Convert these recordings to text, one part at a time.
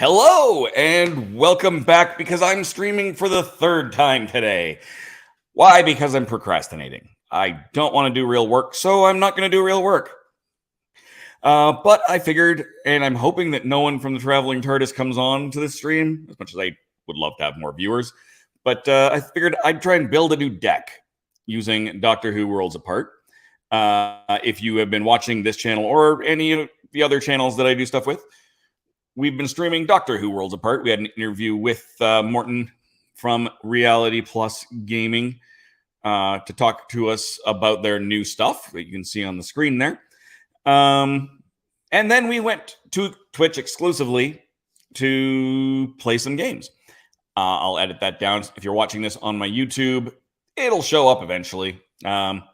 Hello and welcome back because I'm streaming for the third time today. Why? Because I'm procrastinating. I don't want to do real work, so I'm not going to do real work. But I figured, and I'm hoping that no one from the Traveling TARDIS comes on to this stream, as much as I would love to have more viewers. But I figured I'd try and build a new deck using Doctor Who Worlds Apart. If you have been watching this channel or any of the other channels that I do stuff with, we've been streaming Doctor Who Worlds Apart. We had an interview with Morton from Reality Plus Gaming to talk to us about their new stuff that you can see on the screen there. And then we went to Twitch exclusively to play some games. I'll edit that down. If you're watching this on my YouTube, it'll show up eventually. Actually,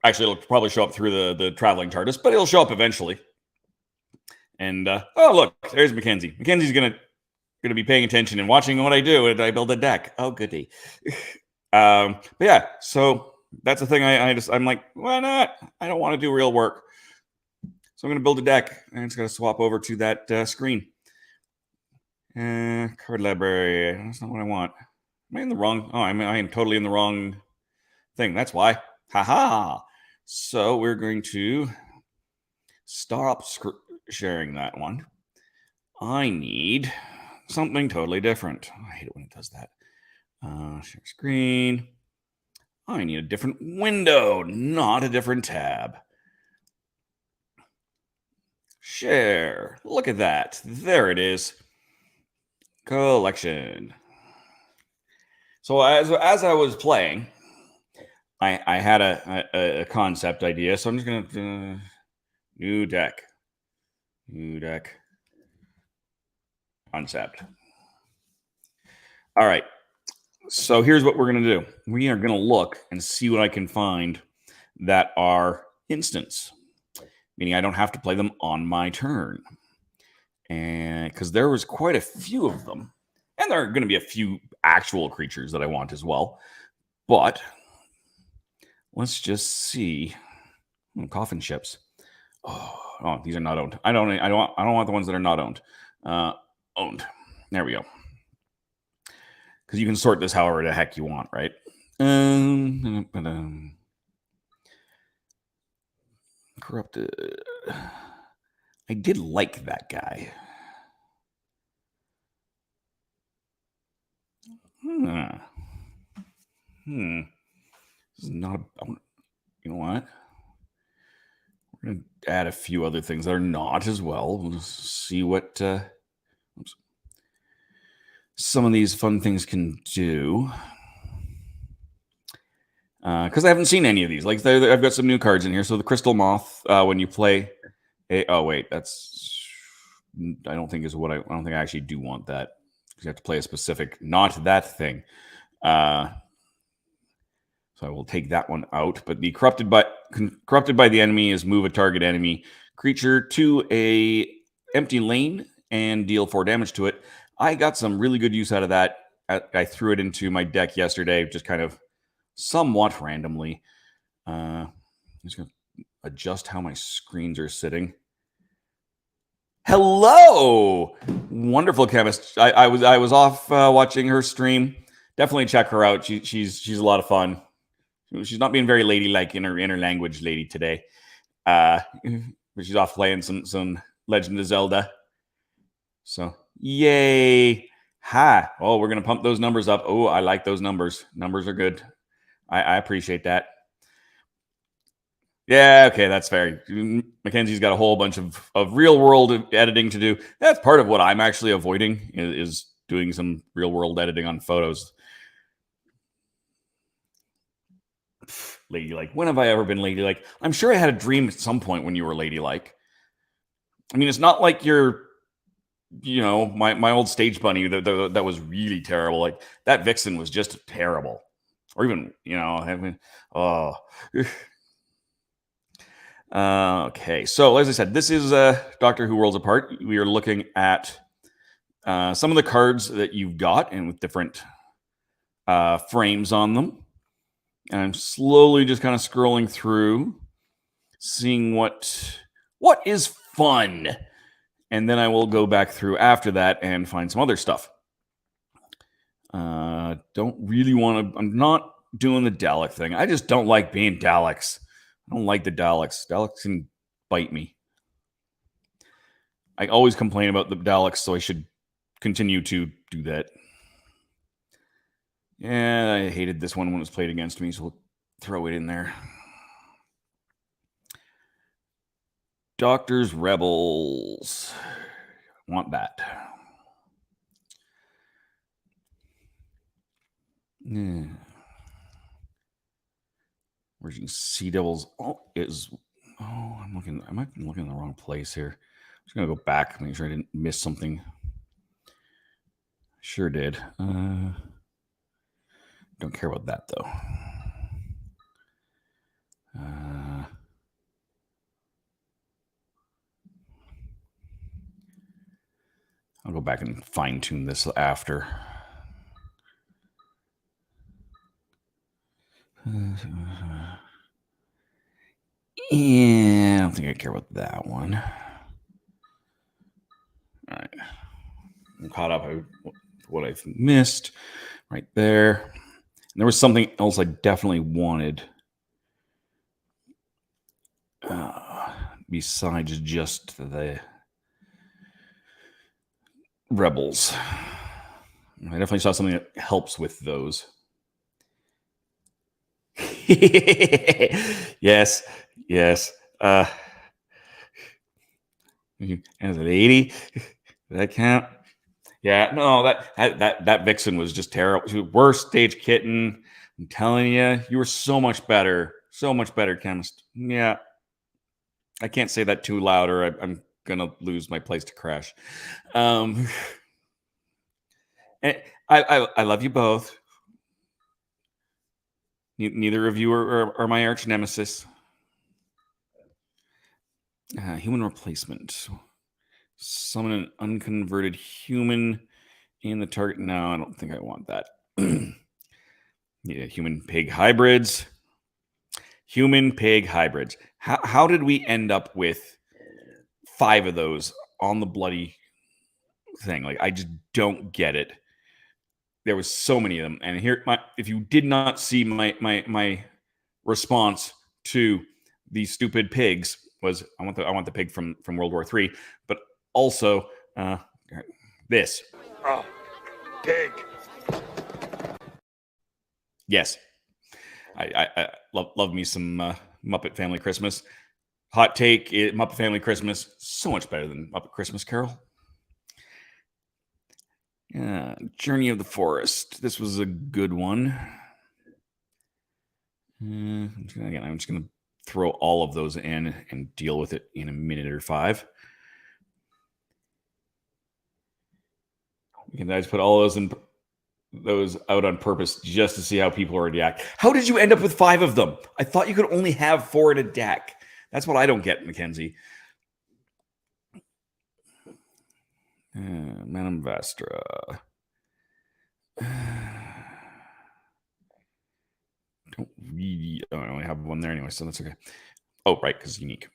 it'll probably show up through the Traveling TARDIS, but it'll show up eventually. And oh, look, there's Mackenzie. Mackenzie's gonna be paying attention and watching what I do, and I build a deck. Oh, goody. But yeah, so that's the thing. I'm like, why not? I don't want to do real work, so I'm gonna build a deck, and it's gonna swap over to that screen. Card library. That's not what I want. Am I in the wrong? Oh, I am totally in the wrong thing. That's why. Haha. So we're going to stop sharing that one. I need something totally different. I hate it when it does that. Share screen. I need a different window, not a different tab. Share. Look at that. There it is. Collection. So as I was playing, I had a concept idea. So I'm just gonna new deck. New deck. Concept. All right. So here's what we're going to do. We are going to look and see what I can find that are instants, meaning I don't have to play them on my turn. And because there was quite a few of them, and there are going to be a few actual creatures that I want as well. But let's just see. Coffin ships. Oh, these are not owned. I don't want the ones that are not owned. Owned. There we go. Because you can sort this however the heck you want, right? Corrupted. I did like that guy. This is not. You know what? We're going to add a few other things that are not as well. We'll just see what some of these fun things can do. Because I haven't seen any of these. Like I've got some new cards in here. So the Crystal Moth, when you play oh wait, that's I don't think I actually do want that. Because you have to play a specific, not that thing. So I will take that one out. But the corrupted by the enemy is move a target enemy creature to a empty lane and deal 4 damage to it. I got some really good use out of that. I threw it into my deck yesterday, just kind of somewhat randomly. I'm just going to adjust how my screens are sitting. Hello, wonderful chemist. I was off watching her stream. Definitely check her out. She's a lot of fun. She's not being very ladylike in her language lady today. But she's off playing some Legend of Zelda. So, yay. Ha. Oh, we're going to pump those numbers up. Oh, I like those numbers. Numbers are good. I appreciate that. Yeah, okay, that's fair. Mackenzie's got a whole bunch of real world editing to do. That's part of what I'm actually avoiding is doing some real world editing on photos. Ladylike. When have I ever been ladylike? I'm sure I had a dream at some point when you were ladylike. I mean, it's not like you're, my old stage bunny that was really terrible. Like that Vixen was just terrible. Or even, okay. So as I said, this is Doctor Who Worlds Apart. We are looking at some of the cards that you've got and with different frames on them. And I'm slowly just kind of scrolling through, seeing what is fun. And then I will go back through after that and find some other stuff. Don't really want to. I'm not doing the Dalek thing. I just don't like being Daleks. I don't like the Daleks. Daleks can bite me. I always complain about the Daleks, so I should continue to do that. Yeah, I hated this one when it was played against me, so we'll throw it in there. Doctor's Rebels. Want that. Yeah. Where's Sea Devils? Oh, I'm looking. I might be looking in the wrong place here. I'm just gonna go back, make sure I didn't miss something. Sure did. Don't care about that though. I'll go back and fine tune this after. Yeah, I don't think I care about that one. All right. I'm caught up with what I've missed right there. And there was something else I definitely wanted besides just the Rebels. I definitely saw something that helps with those. Yes. And is it 80? Does that count? Yeah, no, that Vixen was just terrible. She was worst stage kitten. I'm telling you, you were so much better, chemist. Yeah, I can't say that too loud, or I'm gonna lose my place to Crash. And I love you both. Neither of you are my arch nemesis. Human replacement. Summon an unconverted human in the target. No, I don't think I want that. Yeah, human pig hybrids. How did we end up with 5 of those on the bloody thing? Like, I just don't get it. There was so many of them, and here, if you did not see my response to these stupid pigs, was I want the pig from World War III, but also this. Oh, pig. Yes, I love me some Muppet Family Christmas. Hot take: Muppet Family Christmas so much better than Muppet Christmas Carol. Journey of the Forest. This was a good one. I'm just going to throw all of those in and deal with it in a minute or 5. You can just put all those out on purpose just to see how people are react. How did you end up with 5 of them? I thought you could only have 4 in a deck. That's what I don't get, Mackenzie. Madame Vastra. Don't really. Oh, I only have one there anyway, so that's okay. Oh, right, because it's unique.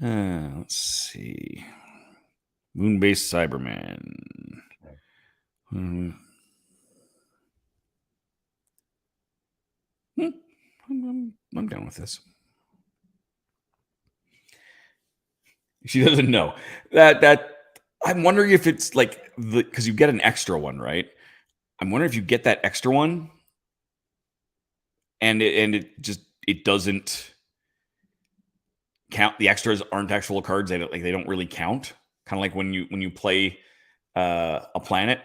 Let's see. Moon-based Cyberman. I'm down with this. She doesn't know that. I'm wondering if it's like because you get an extra one, right? I'm wondering if you get that extra one, and it doesn't count. The extras aren't actual cards. They don't really count. Kind of like when you play a planet,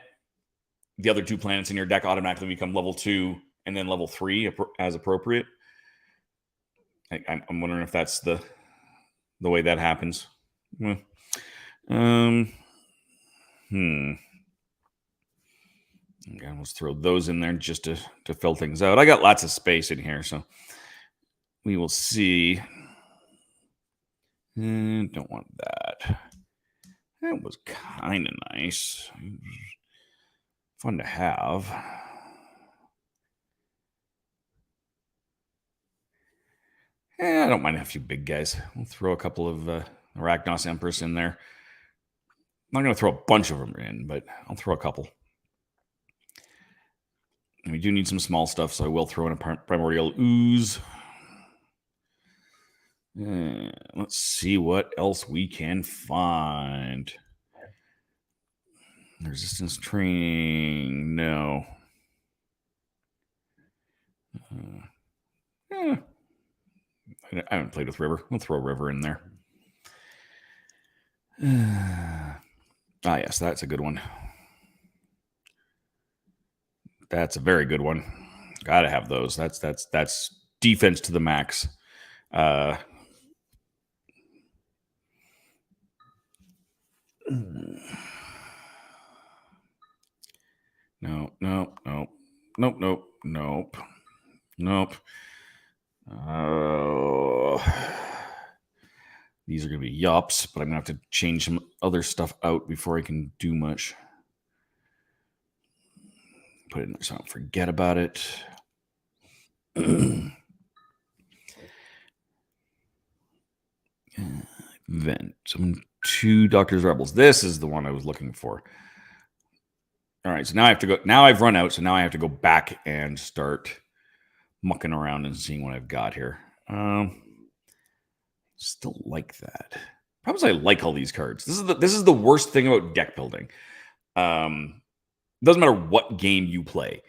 the other 2 planets in your deck automatically become level 2 and then level 3 as appropriate. I'm wondering if that's the way that happens. Okay, let's throw those in there just to fill things out. I got lots of space in here, so we will see. Don't want that. That was kind of nice. Fun to have. I don't mind a few big guys. We'll throw a couple of Arachnos Empress in there. I'm not going to throw a bunch of them in, but I'll throw a couple. And we do need some small stuff, so I will throw in a Primordial Ooze. Let's see what else we can find. Resistance training, no. I haven't played with River. We'll throw River in there. Yes, that's a good one. That's a very good one. Gotta have those. That's defense to the max. No. These are going to be yups, but I'm going to have to change some other stuff out before I can do much. Put it in there so I don't forget about it. Vent. Some 2 Doctor's Rebels. This is the one I was looking for. All right, so now I have to go. Now I've run out, so now I have to go back and start mucking around and seeing what I've got here. Still like that. Problem is I like all these cards. This is the worst thing about deck building. Doesn't matter what game you play.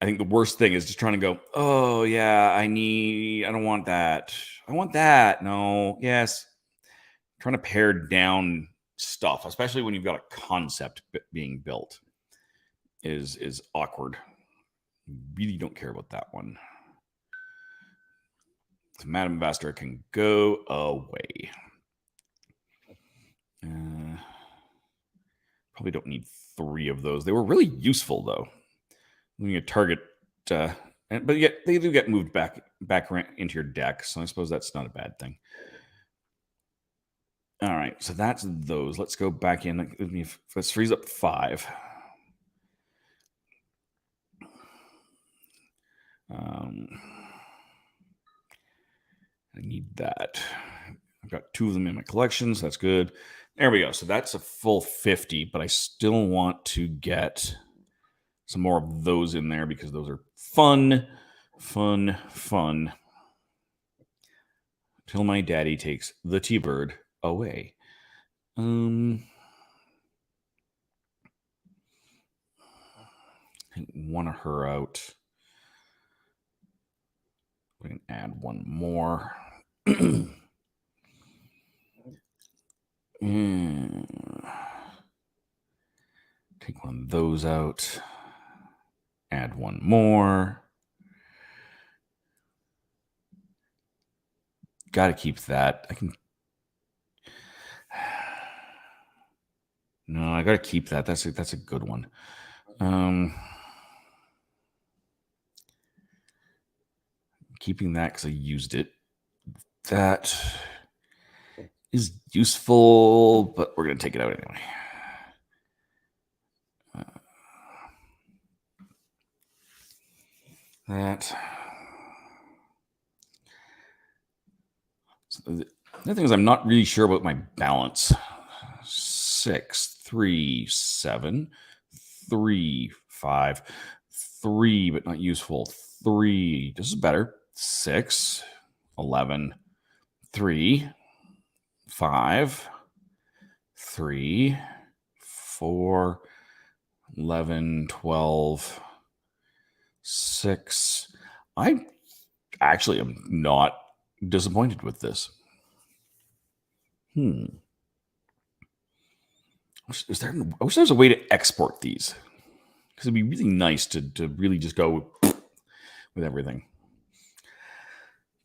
I think the worst thing is just trying to go, oh yeah, I don't want that. I want that. No, yes. Trying to pare down stuff, especially when you've got a concept being built, is awkward. Really don't care about that one. So Madam Vaster can go away. Probably don't need 3 of those. They were really useful, though. When you target, but yet they do get moved back into your deck, so I suppose that's not a bad thing. All right, so that's those. Let's go back in. Let's freeze up 5. I need that. I've got 2 of them in my collection, so that's good. There we go. So that's a full 50, but I still want to get some more of those in there because those are fun. Till my daddy takes the T-Bird away. Take one of her out. We can add one more. Take one of those out. Add one more. Got to keep that. I can. No, I got to keep that. That's a good one. Keeping that because I used it. That is useful, but we're going to take it out anyway. That. So the other thing is I'm not really sure about my balance. 6, 3, 7, 3, 5, 3, but not useful. 3. This is better. 6, 11, 3, 5, 3, 4, 11, 12, 6. I actually am not disappointed with this. I wish there was a way to export these, because it'd be really nice to really just go with everything.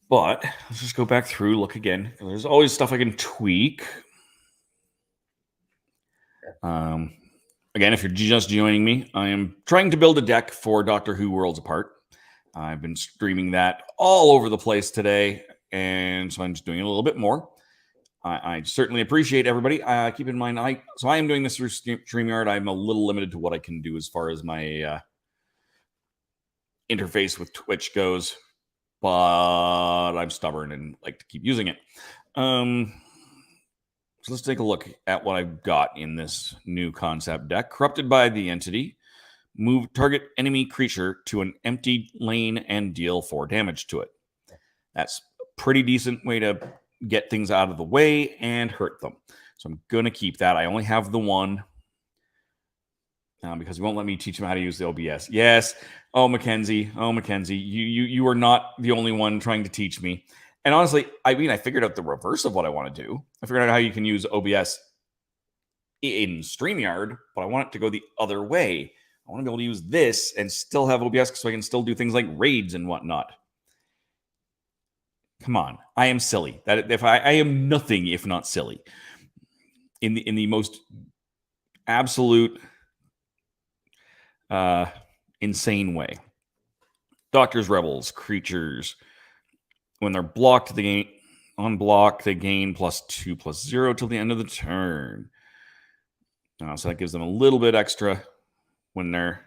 But let's just go back through, look again. There's always stuff I can tweak. Again, if you're just joining me, I am trying to build a deck for Doctor Who Worlds Apart. I've been streaming that all over the place today, and so I'm just doing a little bit more. I certainly appreciate everybody. Keep in mind, I am doing this through StreamYard. I'm a little limited to what I can do as far as my interface with Twitch goes, but I'm stubborn and like to keep using it. So let's take a look at what I've got in this new concept deck. Corrupted by the entity. Move target enemy creature to an empty lane and deal 4 damage to it. That's a pretty decent way to get things out of the way and hurt them. So I'm going to keep that. I only have the one because he won't let me teach him how to use the OBS. Yes. Oh, Mackenzie. You are not the only one trying to teach me. And honestly, I mean, I figured out the reverse of what I want to do. I figured out how you can use OBS in StreamYard, but I want it to go the other way. I want to be able to use this and still have OBS so I can still do things like raids and whatnot. Come on, I am silly. That if I am nothing if not silly. In the most absolute insane way. Doctors, rebels, creatures. When they're blocked, they gain unblock. They gain +2/+0 till the end of the turn. So that gives them a little bit extra when they're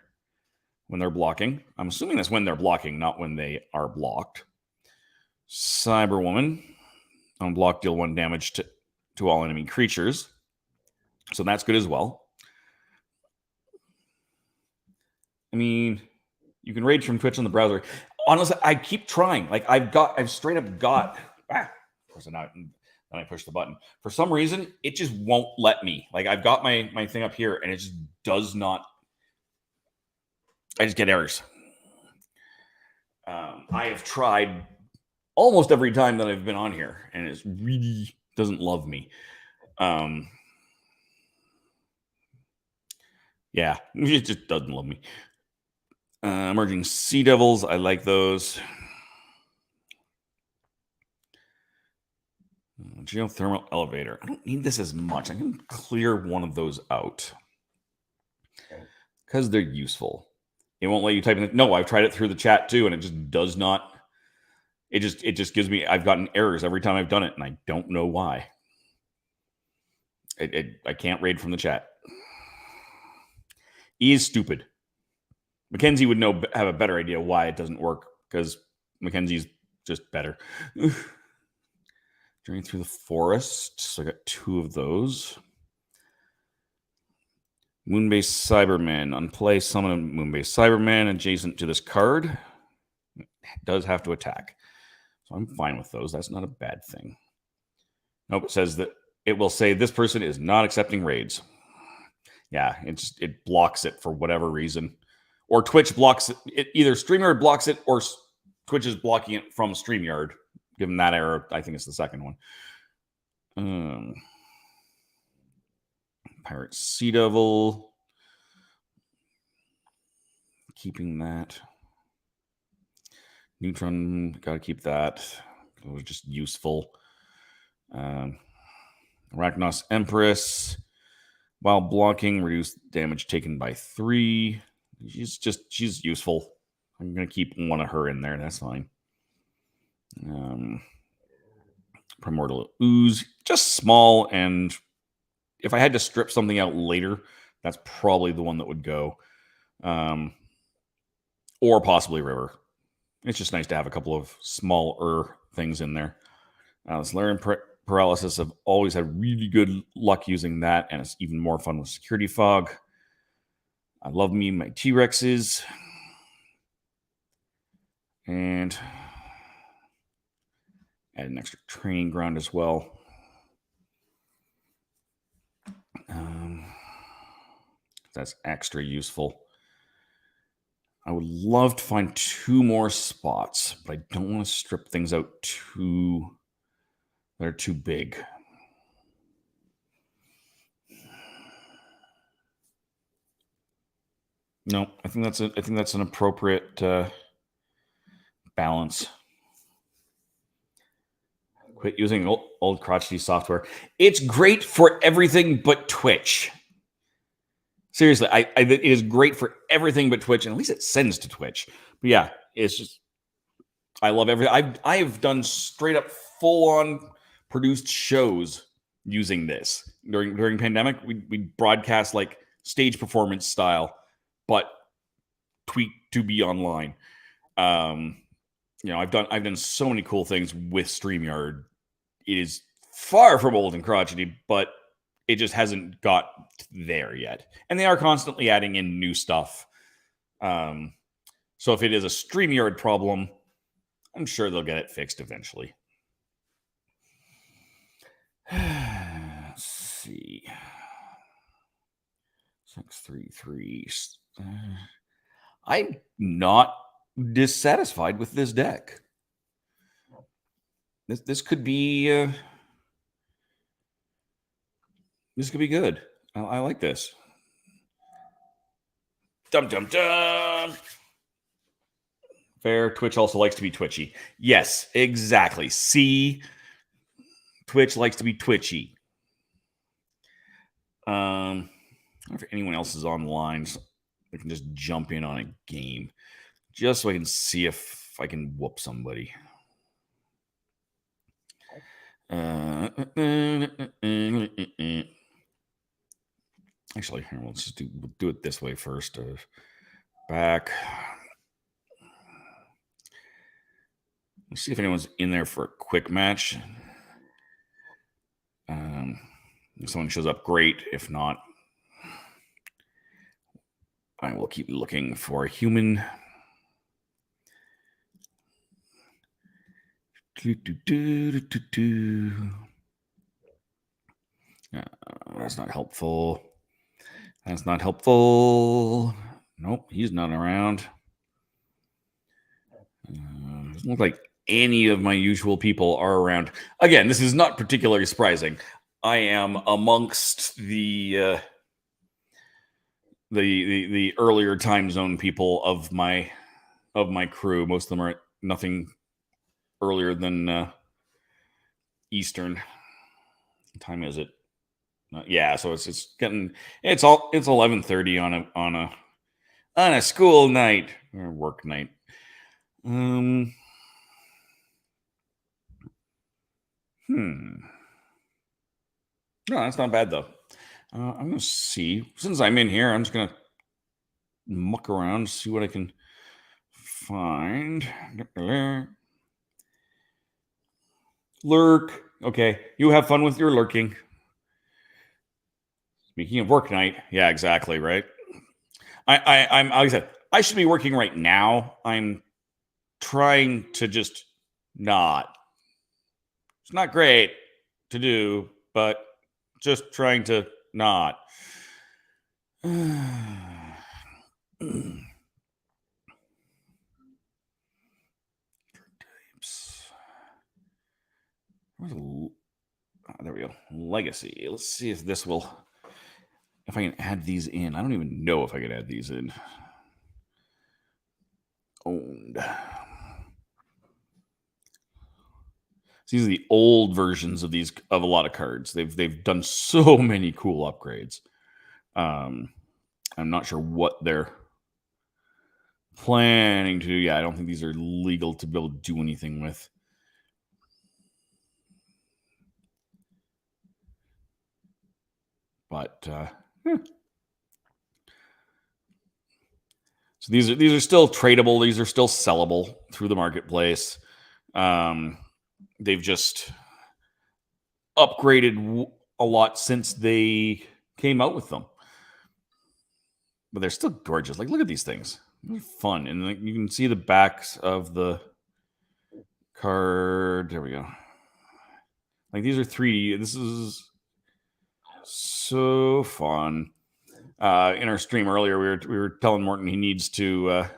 blocking. I'm assuming that's when they're blocking, not when they are blocked. Cyberwoman. Unblock, deal 1 damage to all enemy creatures. So that's good as well. I mean, you can raid from Twitch on the browser. Honestly, I keep trying. Like I've straight up got. Of course, then I push the button. For some reason, it just won't let me. Like I've got my thing up here, and it just does not. I just get errors. I have tried almost every time that I've been on here, and it really doesn't love me. Yeah, it just doesn't love me. Emerging Sea Devils, I like those. Geothermal Elevator. I don't need this as much. I can clear one of those out because they're useful. It won't let you type in. No, I've tried it through the chat too, and it just does not. It just gives me. I've gotten errors every time I've done it, and I don't know why. I can't raid from the chat. E is stupid. Mackenzie would have a better idea why it doesn't work because Mackenzie's just better. Journey through the forest. So I got 2 of those. Moonbase Cyberman. Unplay, summon a Moonbase Cyberman adjacent to this card. It does have to attack. So I'm fine with those. That's not a bad thing. Nope, it says that it will say this person is not accepting raids. Yeah, it blocks it for whatever reason. Or Twitch blocks it. Either StreamYard blocks it or Twitch is blocking it from StreamYard. Given that error, I think it's the second one. Pirate Sea Devil. Keeping that. Neutron, got to keep that. It was just useful. Arachnos Empress. While blocking, reduce damage taken by 3. She's useful. I'm going to keep one of her in there. That's fine. Primordial Ooze, just small, and if I had to strip something out later, that's probably the one that would go. Or possibly River. It's just nice to have a couple of smaller things in there. Solarian Paralysis, I've always had really good luck using that, and it's even more fun with Security Fog. I love me my T-Rexes. And add an extra training ground as well. That's extra useful. I would love to find 2 more spots, but I don't want to strip things out that are too big. No, I think that's an appropriate balance. Quit using old crotchety software. It's great for everything but Twitch. Seriously, it is great for everything but Twitch, and at least it sends to Twitch. But yeah, it's just I love everything. I have done straight up full on produced shows using this during pandemic. We broadcast like stage performance style, but tweaked to be online. I've done so many cool things with StreamYard. It is far from old and crotchety, but it just hasn't got there yet. And they are constantly adding in new stuff. So if it is a StreamYard problem, I'm sure they'll get it fixed eventually. Let's see. 633. I'm not dissatisfied with this deck. This could be good. I like this. Dum dum dum. Fair. Twitch also likes to be twitchy. Yes, exactly. See, Twitch likes to be twitchy. I don't know if anyone else is online. So I can just jump in on a game, just so I can see if I can whoop somebody. Actually, here, let's just do it this way first. Back. Let's see if anyone's in there for a quick match. If someone shows up, great. If not, I will keep looking for a human. That's not helpful. That's not helpful. Nope, he's not around. Doesn't look like any of my usual people are around. Again, this is not particularly surprising. I am amongst the earlier time zone people of my crew. Most of them are nothing earlier than Eastern. What time is it? Yeah, so it's getting it's 11:30 on a school night or work night. No, that's not bad though. I'm gonna see. Since I'm in here, I'm just gonna muck around, see what I can find. Lurk. Okay, you have fun with your lurking. Speaking of work night, yeah, exactly, right? I'm like I said, I should be working right now. I'm trying to just not. It's not great to do, but just trying to not. There we go. Legacy. Let's see if this will. If I can add these in. I don't even know if I can add these in. Owned. These are the old versions of a lot of cards. They've done so many cool upgrades. I'm not sure what they're planning to do. Yeah, I don't think these are legal to be able to do anything with. But so these are still tradable. These are still sellable through the marketplace. They've just upgraded a lot since they came out with them, but they're still gorgeous. Like, look at these things; they're fun, and like, you can see the backs of the card. There we go. Like, these are 3D. This is so fun. In our stream earlier, we were telling Morton he needs to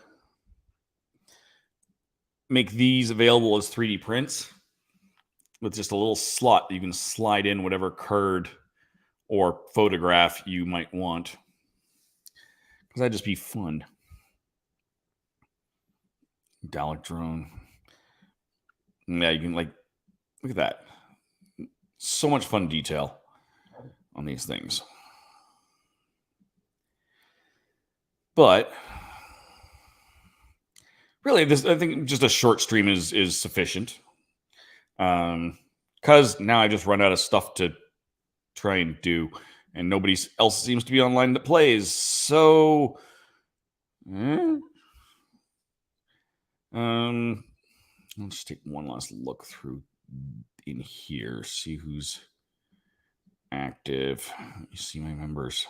make these available as 3D prints with just a little slot that you can slide in whatever card or photograph you might want. Because that'd just be fun. Dalek drone. Yeah, you can look at that. So much fun detail on these things. But really, I think just a short stream is sufficient. Because now I just run out of stuff to try and do, and nobody else seems to be online that plays. So, I'll just take one last look through in here, see who's active. Let me see my members.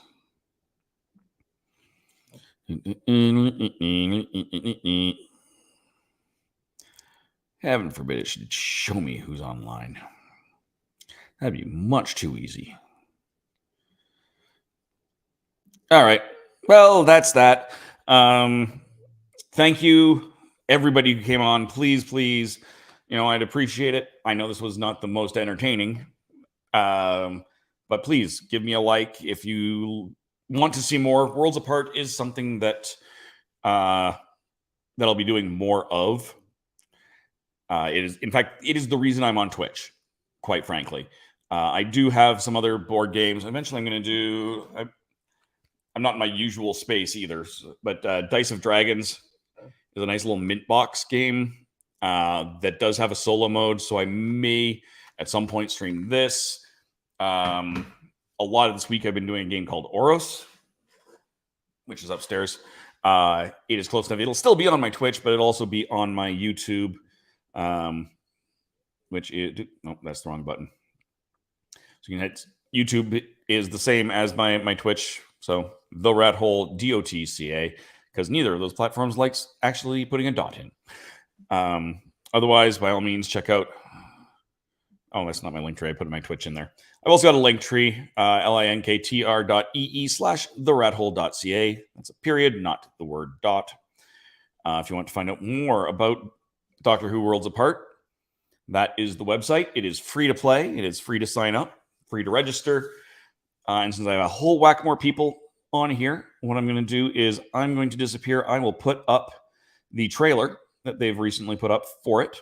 Heaven forbid it should show me who's online. That'd be much too easy. All right. Well, that's that. Thank you, everybody who came on. Please, I'd appreciate it. I know this was not the most entertaining, but please give me a like if you want to see more. Worlds Apart is something that that I'll be doing more of. In fact, it is the reason I'm on Twitch, quite frankly. I do have some other board games. Eventually, I'm going to do. I'm not in my usual space either, but Dice of Dragons is a nice little mint box game that does have a solo mode. So I may at some point stream this. A lot of this week I've been doing a game called Oros, which is upstairs. It is close enough. It'll still be on my Twitch, but it'll also be on my YouTube, which is, no, that's the wrong button. So you can hit YouTube is the same as my Twitch. So the rat hole DOTCA, because neither of those platforms likes actually putting a dot in. Otherwise, by all means, check out. Oh, that's not my link tree. I put my Twitch in there. I've also got a link tree, linktr.ee/therathole.ca. That's a period, not the word dot. If you want to find out more about Doctor Who Worlds Apart, that is the website. It is free to play. It is free to sign up, free to register. And since I have a whole whack more people on here, what I'm going to do is I'm going to disappear. I will put up the trailer that they've recently put up for it.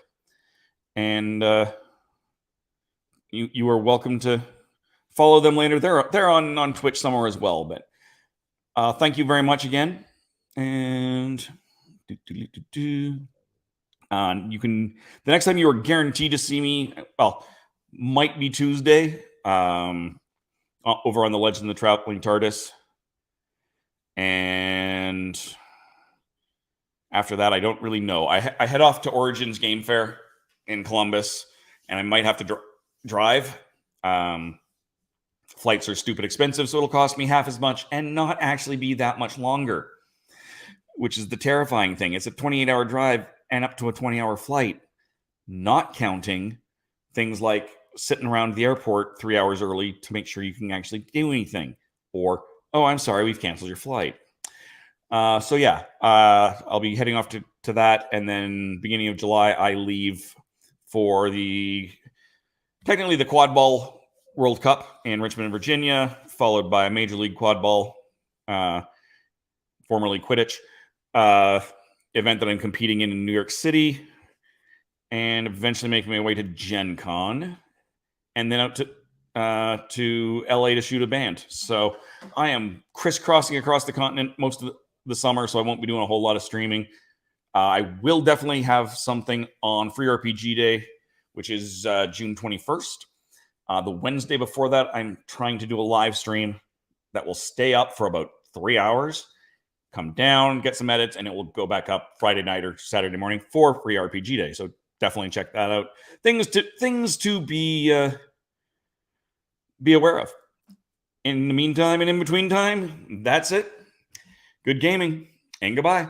And you are welcome to follow them later. They're on Twitch somewhere as well. But thank you very much again. And you can, the next time you are guaranteed to see me, well, might be Tuesday. Over on the Legend of the Traveling TARDIS. And after that, I don't really know. I head off to Origins Game Fair in Columbus, and I might have to drive. Flights are stupid expensive, so it'll cost me half as much and not actually be that much longer, which is the terrifying thing. It's a 28-hour drive and up to a 20-hour flight, not counting things like sitting around the airport 3 hours early to make sure you can actually do anything. Or, oh, I'm sorry, we've canceled your flight. So yeah, I'll be heading off to that. And then beginning of July, I leave for technically the Quad Ball World Cup in Richmond, Virginia, followed by a Major League Quad Ball, formerly Quidditch, event that I'm competing in New York City, and eventually making my way to Gen Con, and then out to LA to shoot a band. So I am crisscrossing across the continent most of the summer, so I won't be doing a whole lot of streaming. I will definitely have something on Free RPG Day, which is June 21st. The Wednesday before that, I'm trying to do a live stream that will stay up for about 3 hours, come down, get some edits, and it will go back up Friday night or Saturday morning for Free RPG Day. So definitely check that out. Things to be aware of. In the meantime and in between time, that's it. Good gaming and goodbye.